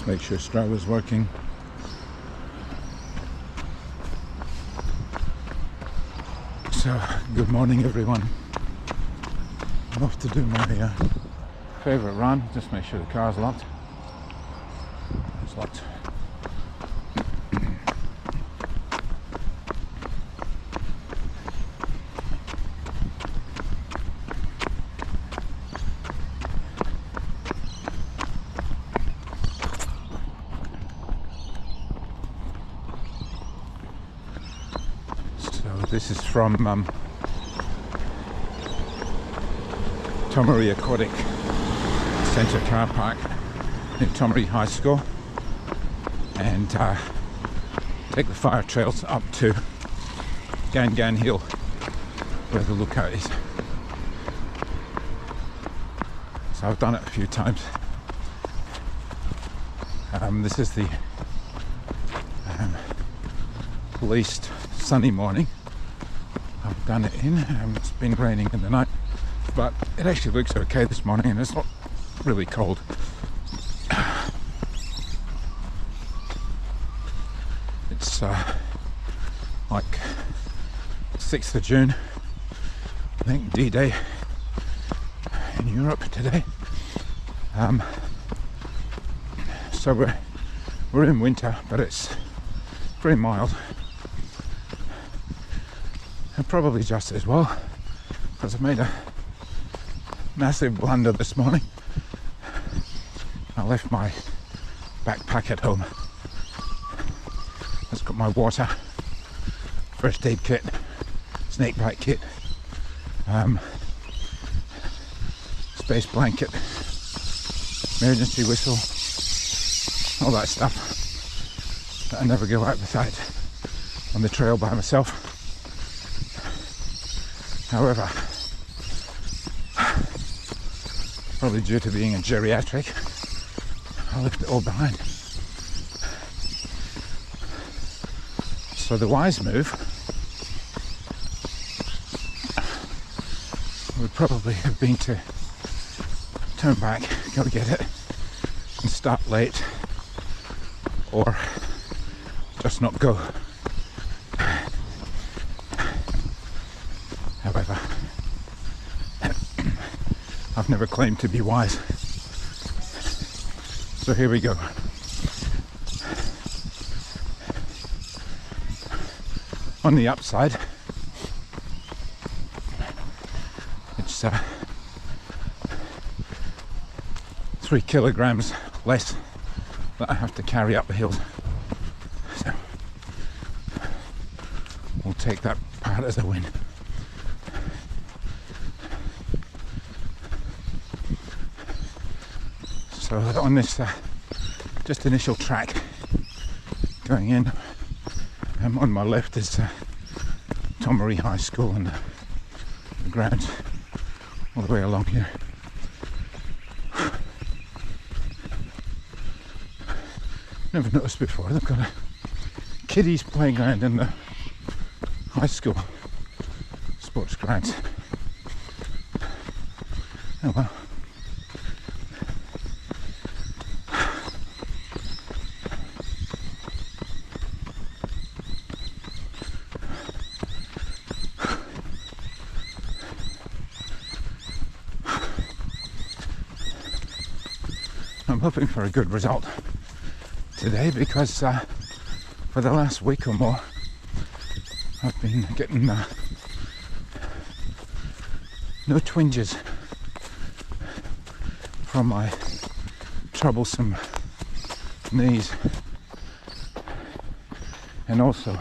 Make sure Strava's working. So, good morning everyone. I'm off to do my favourite run. Just make sure the car's locked. It's locked. This is from Tomaree Aquatic Centre Car Park in Tomaree High School, and take the fire trails up to Gan Gan Hill where the lookout is. So I've done it a few times. This is the least sunny morning I've done it in. It's been raining in the night, but it actually looks okay this morning and it's not really cold. It's like 6th of June, I think, D-Day in Europe today. So we're in winter, but it's very mild. And probably just as well, because I made a massive blunder this morning. I left my backpack at home. It's got my water, first aid kit, snake bite kit, space blanket, emergency whistle, all that stuff that I never go out without on the trail by myself. However, probably due to being a geriatric, I left it all behind. So the wise move would probably have been to turn back, go get it, and start late, or just not go. However, I've never claimed to be wise. So here we go. On the upside, it's 3 kilograms less that I have to carry up the hills. So we'll take that part as a win. So on this just initial track going in, on my left is Tomaree High School and the grounds all the way along here. Never noticed before, they've got a kiddies playground in the high school sports grounds. Oh well. I'm hoping for a good result today because for the last week or more I've been getting no twinges from my troublesome knees, and also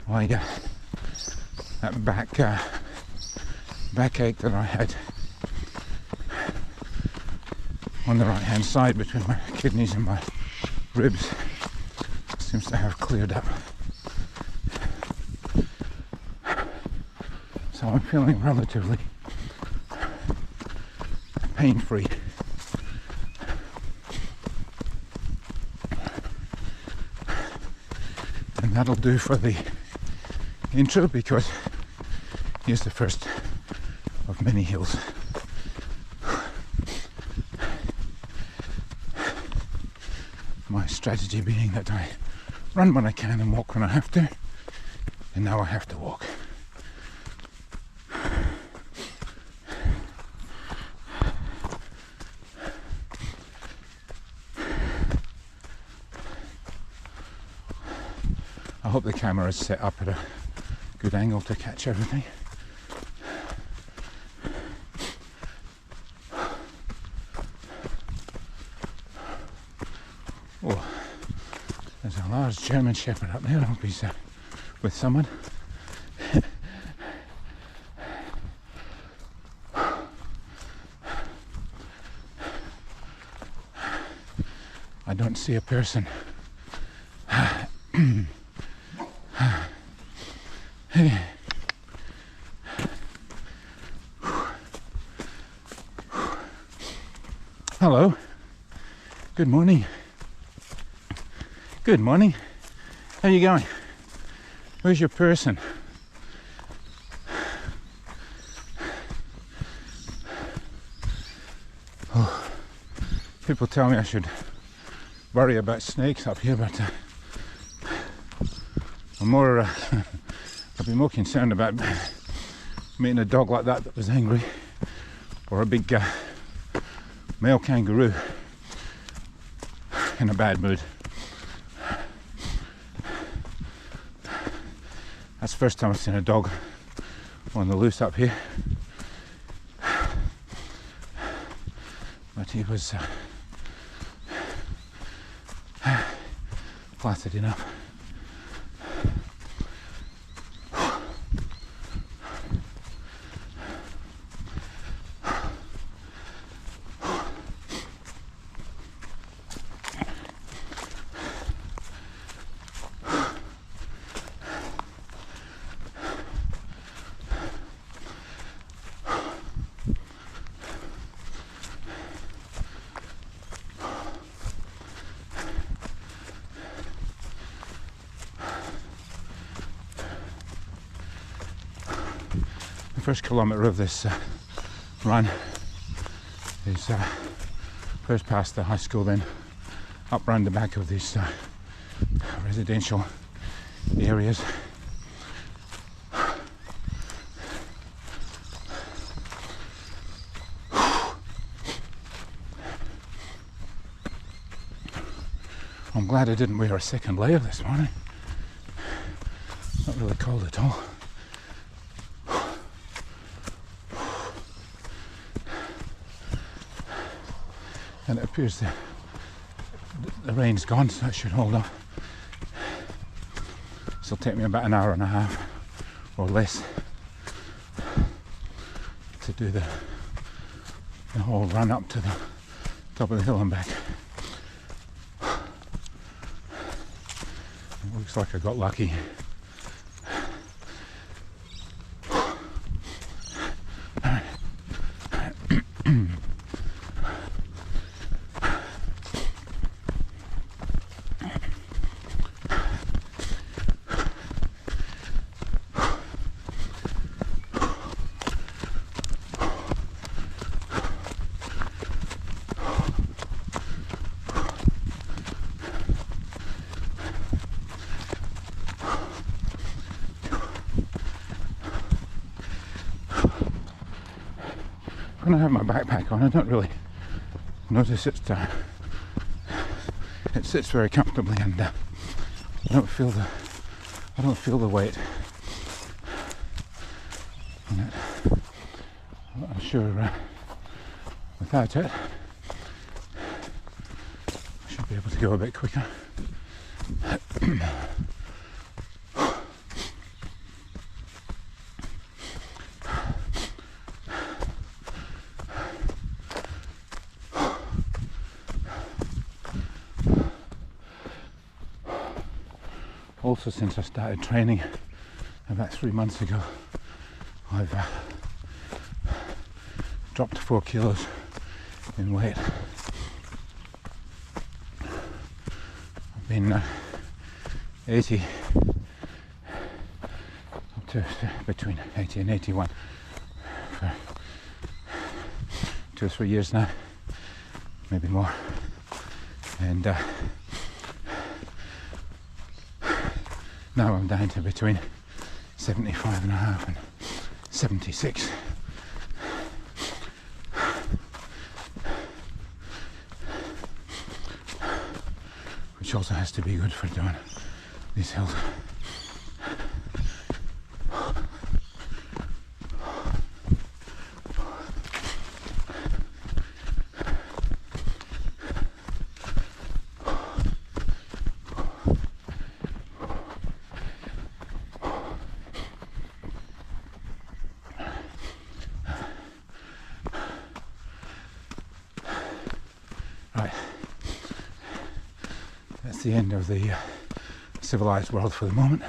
my that backache that I had on the right hand side between my kidneys and my ribs seems to have cleared up. So I'm feeling relatively pain-free. And that'll do for the intro, because here's the first of many hills. strategy being that I run when I can and walk when I have to, and now I have to walk. I hope the camera is set up at a good angle to catch everything. Oh, there's a large German Shepherd up there. I hope he's with someone. I don't see a person. Hello. Good morning. Good morning. How you going? Where's your person? Oh, people tell me I should worry about snakes up here, but I'm more I'd be more concerned about meeting a dog like that was angry, or a big male kangaroo in a bad mood. That's the first time I've seen a dog on the loose up here, but he was placid enough. The first kilometre of this run is first past the high school, then up round the back of these residential areas. I'm glad I didn't wear a second layer this morning. Not really cold at all. And it appears the rain's gone, so that should hold off. This will take me about an hour and a half or less to do the whole run up to the top of the hill and back. It looks like I got lucky. When I have my backpack on, I don't really notice it. It sits very comfortably, and I don't feel the weight on it. I'm sure without it, I should be able to go a bit quicker. Also, since I started training about 3 months ago, I've dropped 4 kilos in weight. I've been 80 up to between 80 and 81 for 2 or 3 years now, maybe more, and Now I'm down to between 75.5 and 76. Which also has to be good for doing these hills. Right, that's the end of the civilized world for the moment.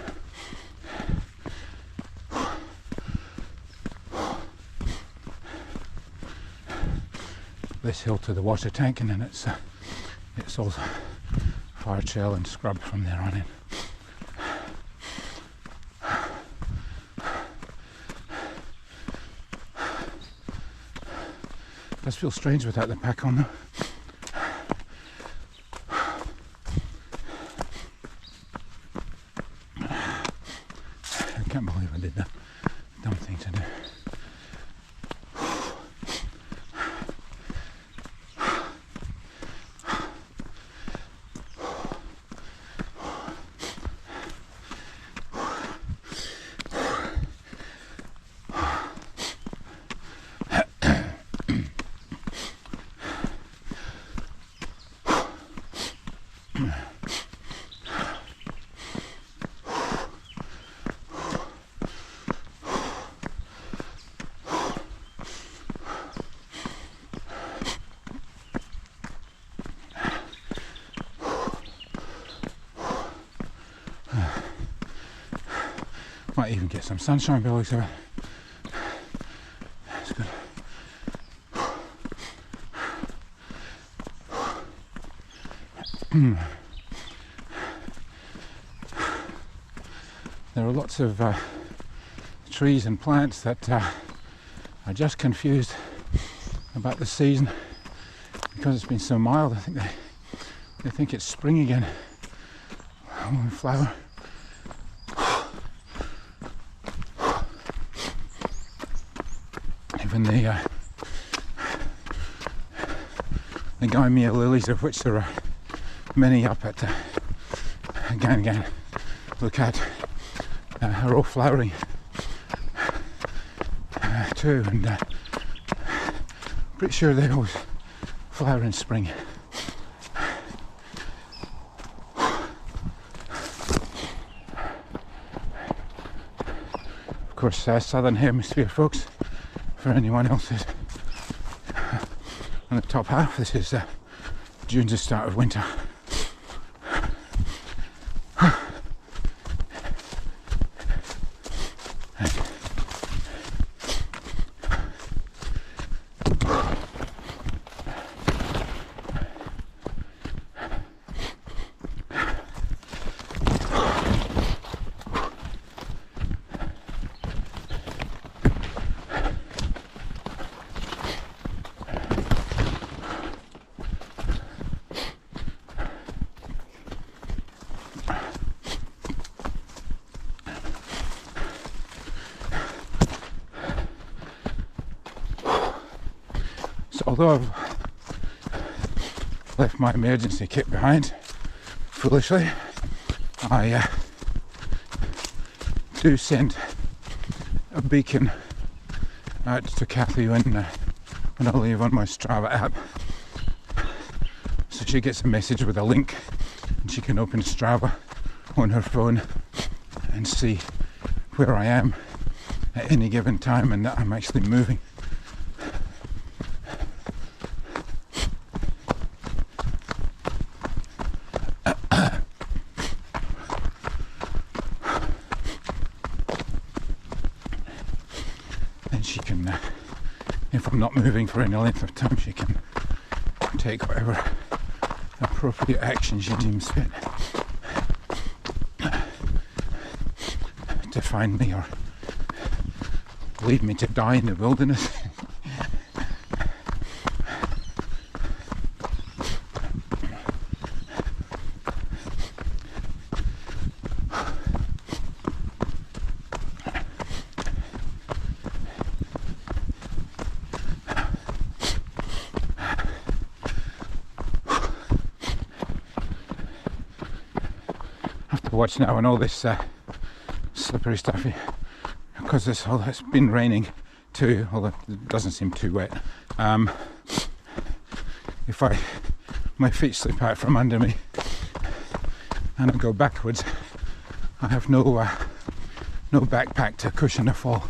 This hill to the water tank, and then it's all fire trail and scrub from there on in. Does feel strange without the pack on though. I can't believe I did that dumb thing to do. Might even get some sunshine by the looks of it. That's good. There are lots of trees and plants that are just confused about the season because it's been so mild. I think they think it's spring again. Oh, flower. Even the Gymea lilies, of which there are many up at Gan Gan, look at, are all flowering too, and pretty sure they always flower in spring. Of course, southern hemisphere folks, for anyone else who's on the top half, this is June's the start of winter. So although I've left my emergency kit behind, foolishly, I do send a beacon out to Kathy when I leave on my Strava app, so she gets a message with a link and she can open Strava on her phone and see where I am at any given time and that I'm actually moving. She can, if I'm not moving for any length of time, she can take whatever appropriate action she deems fit to find me or leave me to die in the wilderness. to watch now, and all this slippery stuff, because it's been raining too, although it doesn't seem too wet. If my feet slip out from under me and I go backwards, I have no backpack to cushion the fall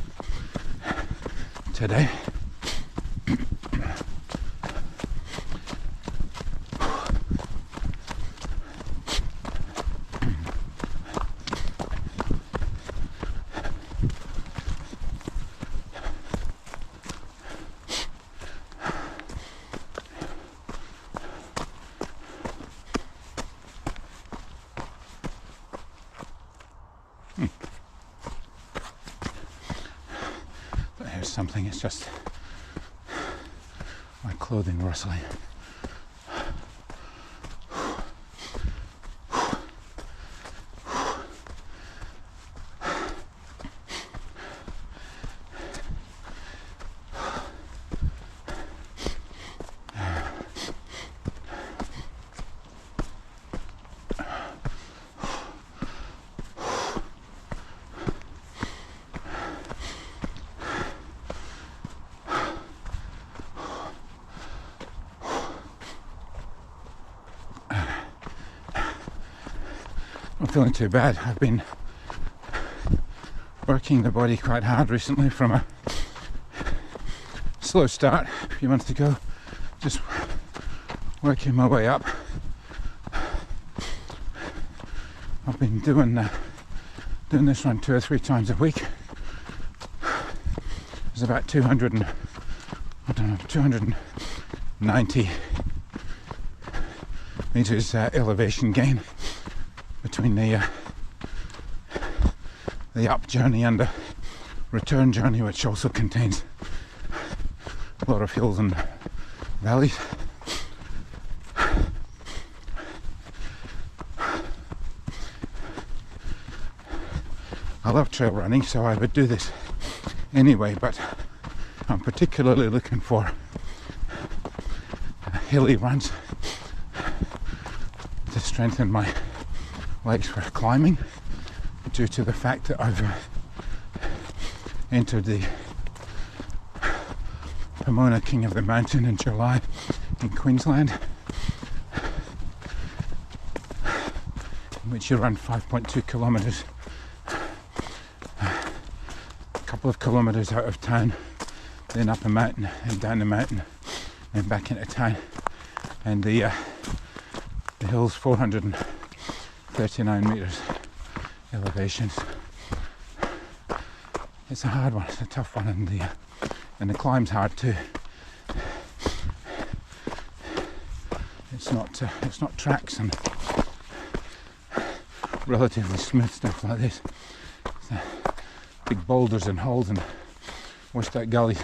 today. Here's something, it's just my clothing rustling. I'm feeling too bad. I've been working the body quite hard recently from a slow start a few months ago, just working my way up. I've been doing this run 2 or 3 times a week. There's about 290 meters elevation gain between the up journey and the return journey, which also contains a lot of hills and valleys. I love trail running, so I would do this anyway, but I'm particularly looking for hilly runs to strengthen my legs for climbing, due to the fact that I've entered the Pomona King of the Mountain in July in Queensland, in which you run 5.2 kilometres, a couple of kilometres out of town, then up a mountain and down the mountain and back into town, and the hill's 439 meters elevations. It's a hard one, it's a tough one, and the climb's hard too. It's not tracks and relatively smooth stuff like this. It's, big boulders and holes and washed out gullies.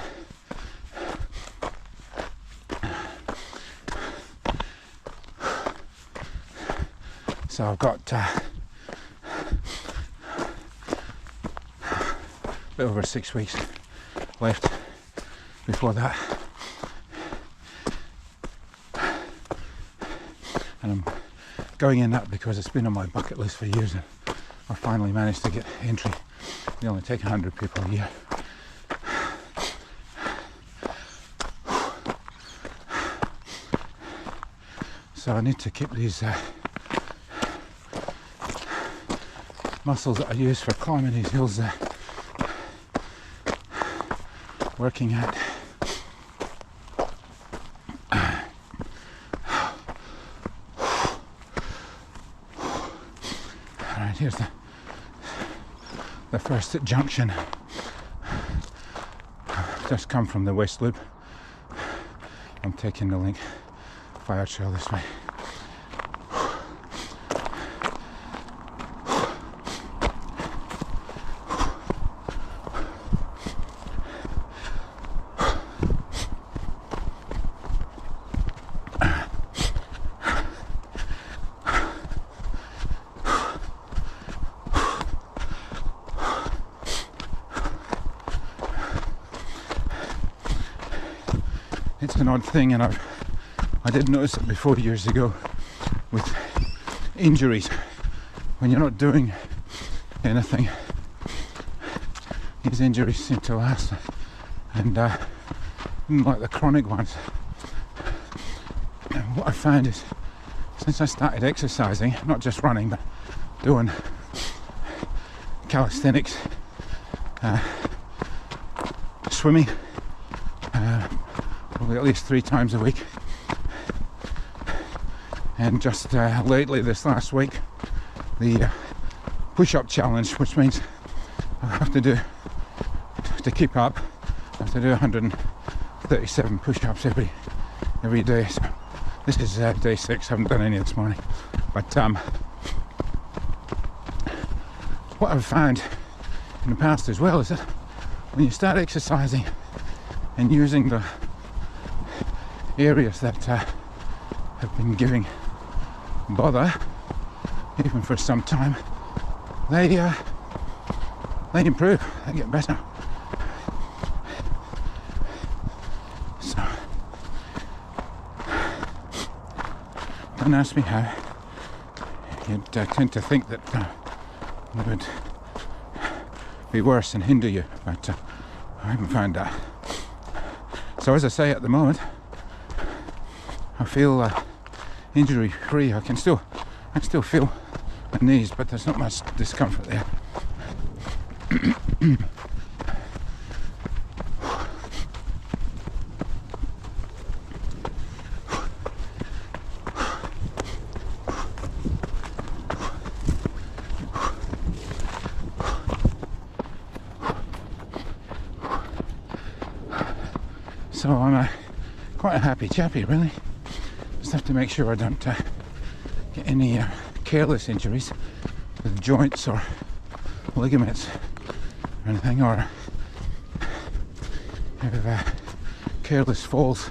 So I've got a bit over 6 weeks left before that, and I'm going in that because it's been on my bucket list for years, and I finally managed to get entry. They only take 100 people a year. So I need to keep these muscles that I use for climbing these hills working out. Alright, here's the first junction. Just come from the West Loop. I'm taking the Link Fire Trail this way. It's an odd thing, and I did notice it before years ago with injuries. when you're not doing anything, these injuries seem to last, and like the chronic ones. And what I found is, since I started exercising, not just running, but doing calisthenics, swimming, probably at least 3 times a week, and just lately, this last week, the push-up challenge, which means I have to do, to keep up, I have to do 137 push-ups every day. So this is day 6. Haven't done any this morning, but what I've found in the past as well is that when you start exercising and using the areas that have been giving bother, even for some time, they improve, they get better. So don't ask me how. You'd tend to think that it would be worse and hinder you, but I haven't found that. So as I say, at the moment I feel injury free. I still feel my knees, but there's not much discomfort there. So I'm quite a happy chappy, really. Just have to make sure I don't get any careless injuries with joints or ligaments or anything, or have careless falls.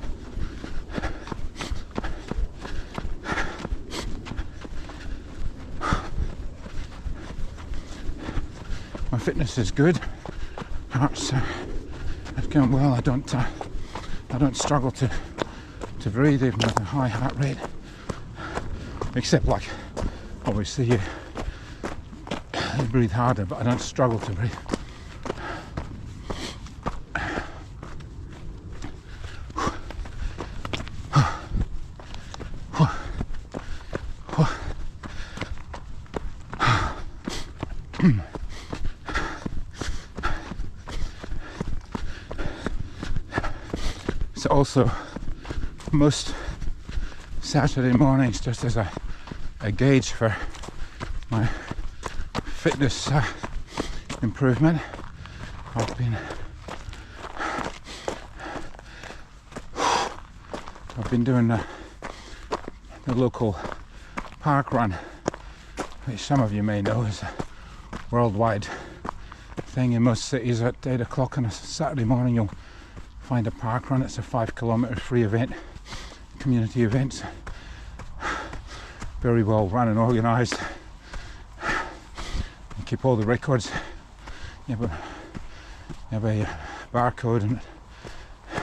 My fitness is good. Heart's going well. I don't struggle to breathe even with a high heart rate, except like obviously you breathe harder, but I don't struggle to breathe. So also most Saturday mornings, just as a gauge for my fitness improvement, I've been doing the local park run, which some of you may know is a worldwide thing in most cities. At 8 o'clock on a Saturday morning you'll find a park run. It's a 5 kilometre free event, community event, very well run and organised. You keep all the records. You have a barcode, and it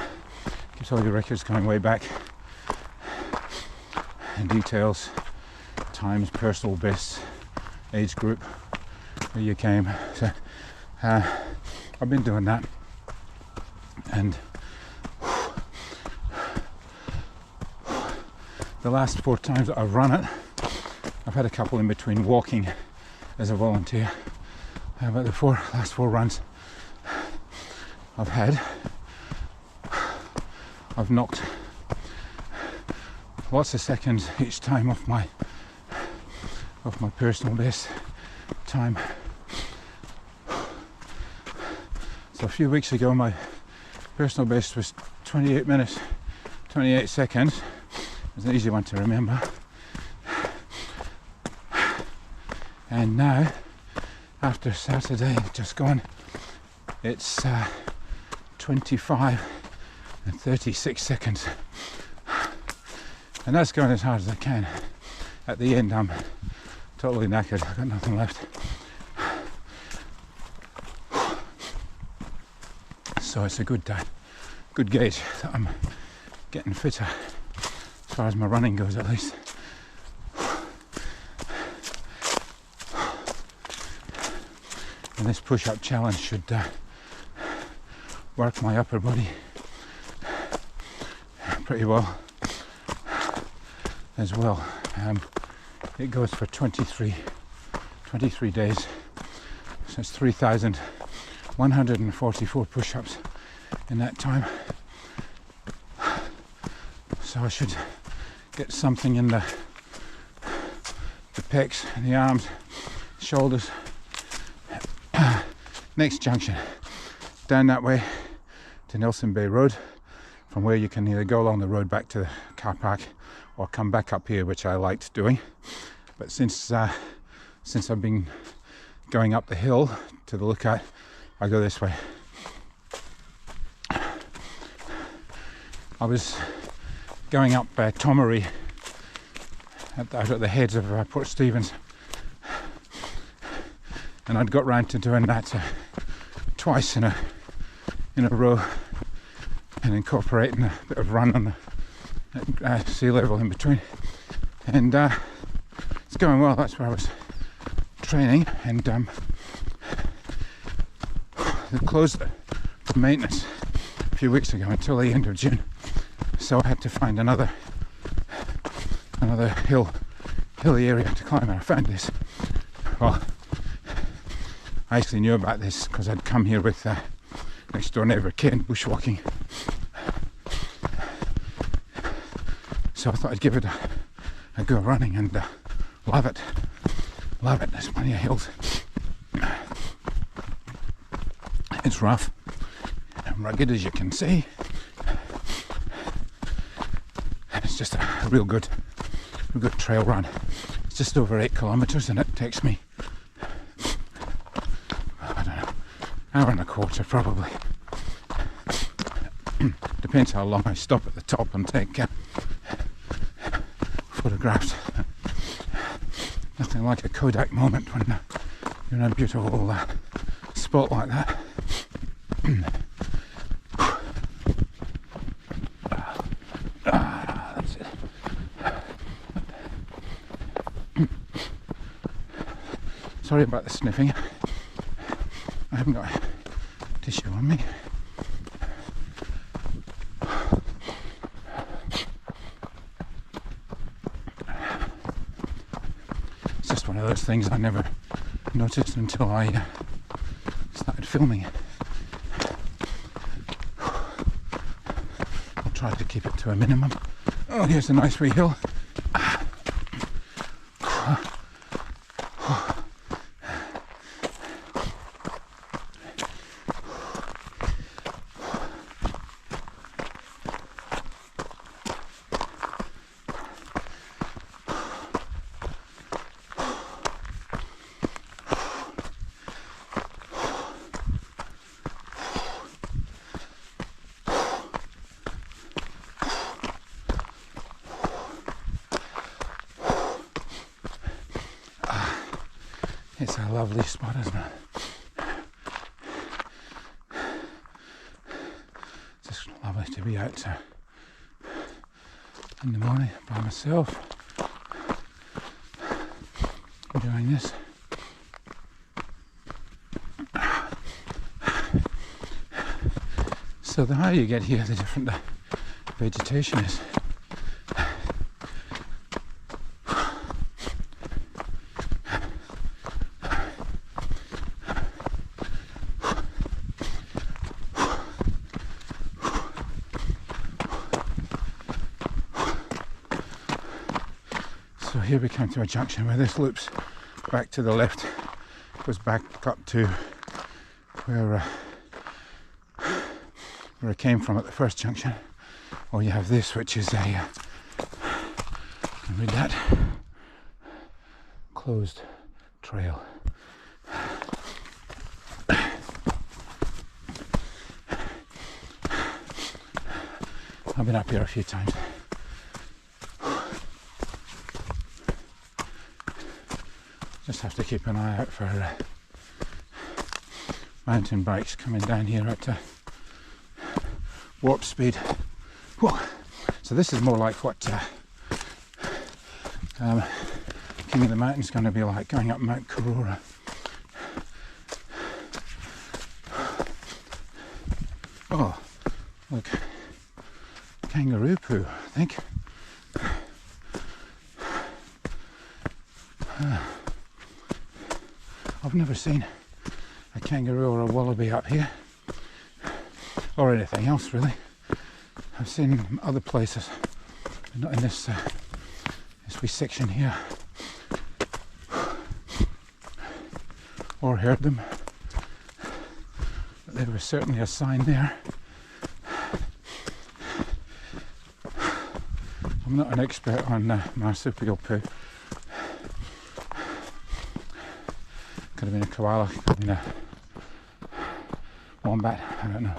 keeps all your records going way back, and details, times, personal bests, age group, where you came. So I've been doing that, and the last 4 times that I've run it, I've had a couple in between walking as a volunteer, but the last 4 runs I've knocked lots of seconds each time off my personal best time. So a few weeks ago my personal best was 28 minutes 28 seconds. It's an easy one to remember. And now, after Saturday just gone, it's 25 and 36 seconds. And that's going as hard as I can. At the end I'm totally knackered, I've got nothing left. So it's a good gauge that I'm getting fitter, as far as my running goes at least. And this push-up challenge should work my upper body pretty well as well. It goes for 23 days, so it's 3,144 push-ups in that time. So I should get something in the pecs, the arms, shoulders. Next junction, down that way to Nelson Bay Road, from where you can either go along the road back to the car park or come back up here, which I liked doing. But since I've been going up the hill to the lookout, I go this way. I was going up Tomaree out at the heads of Port Stephens, and I'd got round to doing that twice in a row, and incorporating a bit of run on the sea level in between, and it's going well. That's where I was training, and they closed the maintenance a few weeks ago until the end of June, so I had to find another hilly area to climb, and I found this. Well, I actually knew about this because I'd come here with next door neighbour Ken bushwalking, so I thought I'd give it a go running, and love it. There's plenty of hills. It's rough and rugged, as you can see. It's just a real good trail run. It's just over 8 kilometres, and it takes me, I don't know, hour and a quarter probably. Depends how long I stop at the top and take photographs. Nothing like a Kodak moment when you're in a beautiful spot like that. That's it. Sorry about the sniffing. I haven't got a tissue on me. It's just one of those things I never noticed until I started filming. I'll try to keep it to a minimum. Oh, here's a nice wee hill. It's a lovely spot, isn't it? Just lovely to be out in the morning by myself, enjoying this. So the higher you get here, the different the vegetation is. So here we come to a junction where this loops back to the left, goes back up to where I came from at the first junction. Or you have this, which is a read that, closed trail. I've been up here a few times. Just have to keep an eye out for mountain bikes coming down here at warp speed. Whoa. So this is more like what King of the Mountain is going to be like, going up Mount Karora. Look, kangaroo poo, I think. I've never seen a kangaroo or a wallaby up here, or anything else really. I've seen them other places, but not in this wee section here, or heard them. But there was certainly a sign there. I'm not an expert on marsupial poo. Could have been a koala, could have been a wombat, I don't know.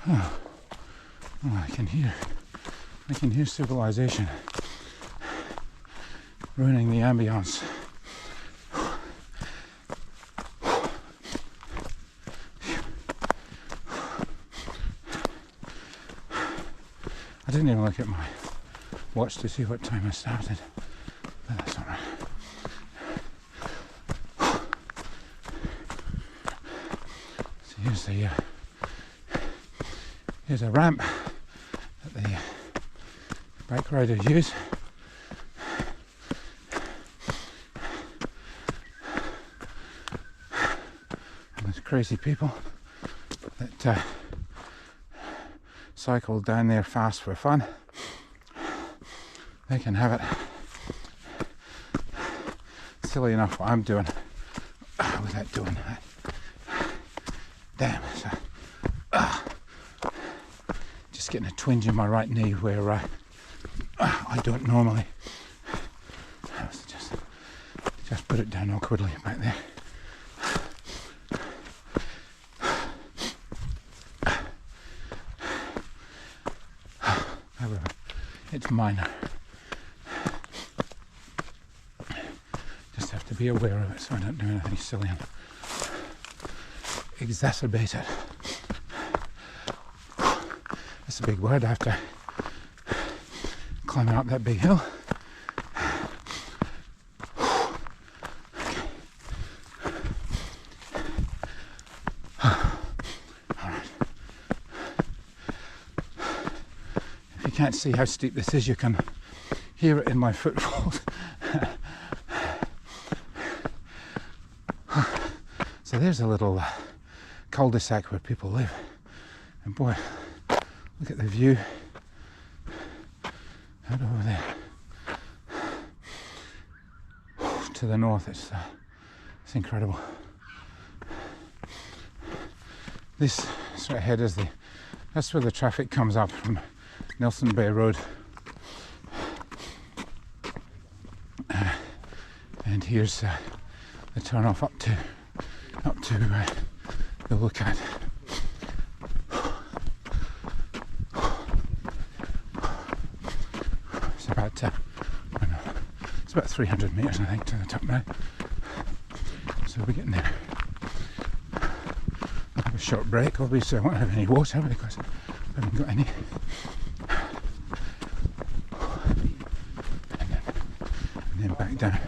Oh, I can hear civilization ruining the ambience. I didn't even look at my watch to see what time I started, but that's alright. So here's a ramp that the bike riders use. And there's crazy people that cycle down there fast for fun. They can have it. Silly enough what I'm doing without doing that. Damn, so, just getting a twinge in my right knee where I don't normally. Just put it down awkwardly back there. However, it's minor. Just have to be aware of it so I don't do anything silly and exacerbate it. That's a big word after climbing up that big hill. Can't see how steep this is, you can hear it in my footfalls. So there's a little cul-de-sac where people live, and boy, look at the view out over there. To the north, it's incredible. This straight ahead is that's where the traffic comes up from Nelson Bay Road, and here's the turn off up to the lookout. It's about I don't know, it's about 300 meters I think to the top now, so we're getting there. I'll have a short break. Obviously I won't have any water because I haven't got any. And then back down.